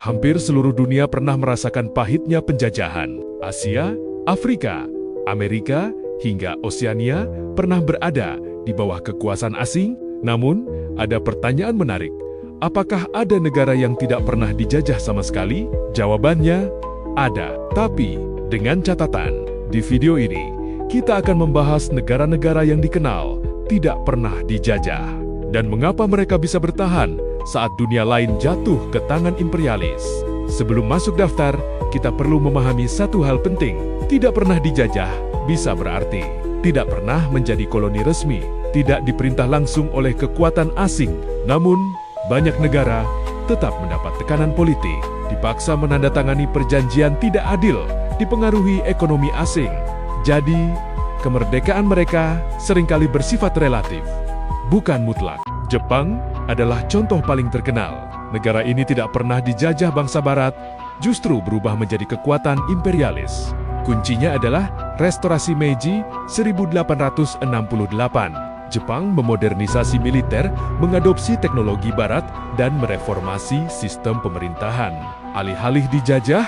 Hampir seluruh dunia pernah merasakan pahitnya penjajahan. Asia, Afrika, Amerika, hingga Oseania pernah berada di bawah kekuasaan asing. Namun, ada pertanyaan menarik. Apakah ada negara yang tidak pernah dijajah sama sekali? Jawabannya, ada. Tapi, dengan catatan, di video ini, kita akan membahas negara-negara yang dikenal tidak pernah dijajah. Dan mengapa mereka bisa bertahan saat dunia lain jatuh ke tangan imperialis. Sebelum masuk daftar, kita perlu memahami satu hal penting. Tidak pernah dijajah bisa berarti tidak pernah menjadi koloni resmi, tidak diperintah langsung oleh kekuatan asing. Namun, banyak negara tetap mendapat tekanan politik, dipaksa menandatangani perjanjian tidak adil, dipengaruhi ekonomi asing. Jadi, kemerdekaan mereka seringkali bersifat relatif, bukan mutlak. Jepang adalah contoh paling terkenal. Negara ini tidak pernah dijajah bangsa barat, justru berubah menjadi kekuatan imperialis. Kuncinya adalah restorasi Meiji 1868. Jepang memodernisasi militer, mengadopsi teknologi barat, dan mereformasi sistem pemerintahan. Alih-alih dijajah,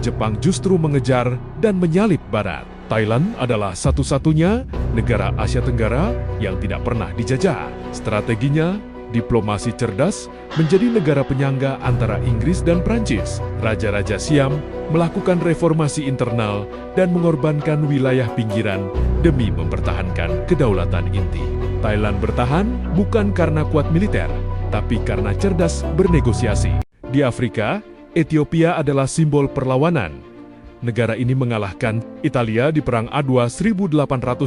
Jepang justru mengejar dan menyalip barat. Thailand adalah satu-satunya negara Asia Tenggara yang tidak pernah dijajah. Strateginya, diplomasi cerdas, menjadi negara penyangga antara Inggris dan Prancis. Raja-raja Siam melakukan reformasi internal dan mengorbankan wilayah pinggiran demi mempertahankan kedaulatan inti. Thailand bertahan bukan karena kuat militer, tapi karena cerdas bernegosiasi. Di Afrika, Ethiopia adalah simbol perlawanan. Negara ini mengalahkan Italia di Perang Adwa 1896,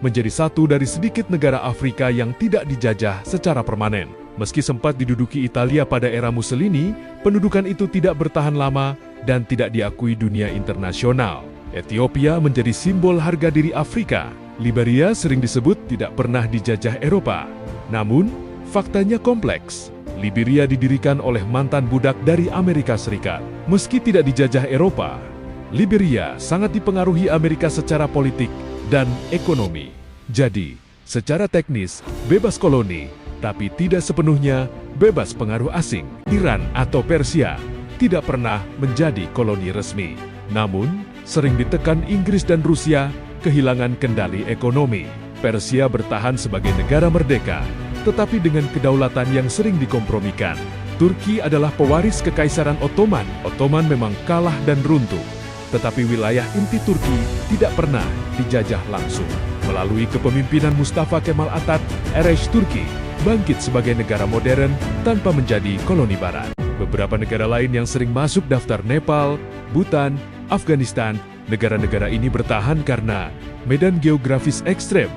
menjadi satu dari sedikit negara Afrika yang tidak dijajah secara permanen. Meski sempat diduduki Italia pada era Mussolini, pendudukan itu tidak bertahan lama dan tidak diakui dunia internasional. Ethiopia menjadi simbol harga diri Afrika. Liberia sering disebut tidak pernah dijajah Eropa. Namun, faktanya kompleks. Liberia didirikan oleh mantan budak dari Amerika Serikat. Meski tidak dijajah Eropa, Liberia sangat dipengaruhi Amerika secara politik dan ekonomi. Jadi, secara teknis, bebas koloni, tapi tidak sepenuhnya bebas pengaruh asing. Iran atau Persia tidak pernah menjadi koloni resmi. Namun, sering ditekan Inggris dan Rusia kehilangan kendali ekonomi. Persia bertahan sebagai negara merdeka, tetapi dengan kedaulatan yang sering dikompromikan. Turki adalah pewaris Kekaisaran Ottoman. Ottoman memang kalah dan runtuh, tetapi wilayah inti Turki tidak pernah dijajah langsung. Melalui kepemimpinan Mustafa Kemal Atatürk, Turki bangkit sebagai negara modern tanpa menjadi koloni barat. Beberapa negara lain yang sering masuk daftar Nepal, Bhutan, Afghanistan, negara-negara ini bertahan karena medan geografis ekstrem,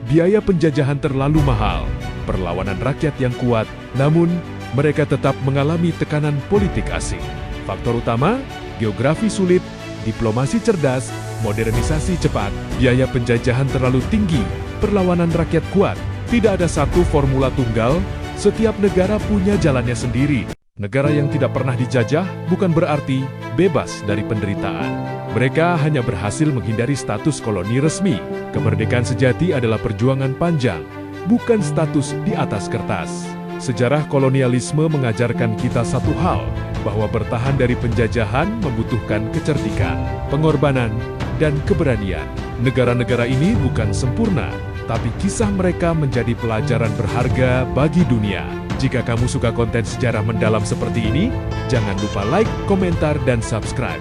biaya penjajahan terlalu mahal, perlawanan rakyat yang kuat, namun mereka tetap mengalami tekanan politik asing. Faktor utama, geografi sulit, diplomasi cerdas, modernisasi cepat, biaya penjajahan terlalu tinggi, perlawanan rakyat kuat. Tidak ada satu formula tunggal, setiap negara punya jalannya sendiri. Negara yang tidak pernah dijajah bukan berarti bebas dari penderitaan. Mereka hanya berhasil menghindari status koloni resmi. Kemerdekaan sejati adalah perjuangan panjang, bukan status di atas kertas. Sejarah kolonialisme mengajarkan kita satu hal, bahwa bertahan dari penjajahan membutuhkan kecerdikan, pengorbanan, dan keberanian. Negara-negara ini bukan sempurna, tapi kisah mereka menjadi pelajaran berharga bagi dunia. Jika kamu suka konten sejarah mendalam seperti ini, jangan lupa like, komentar, dan subscribe.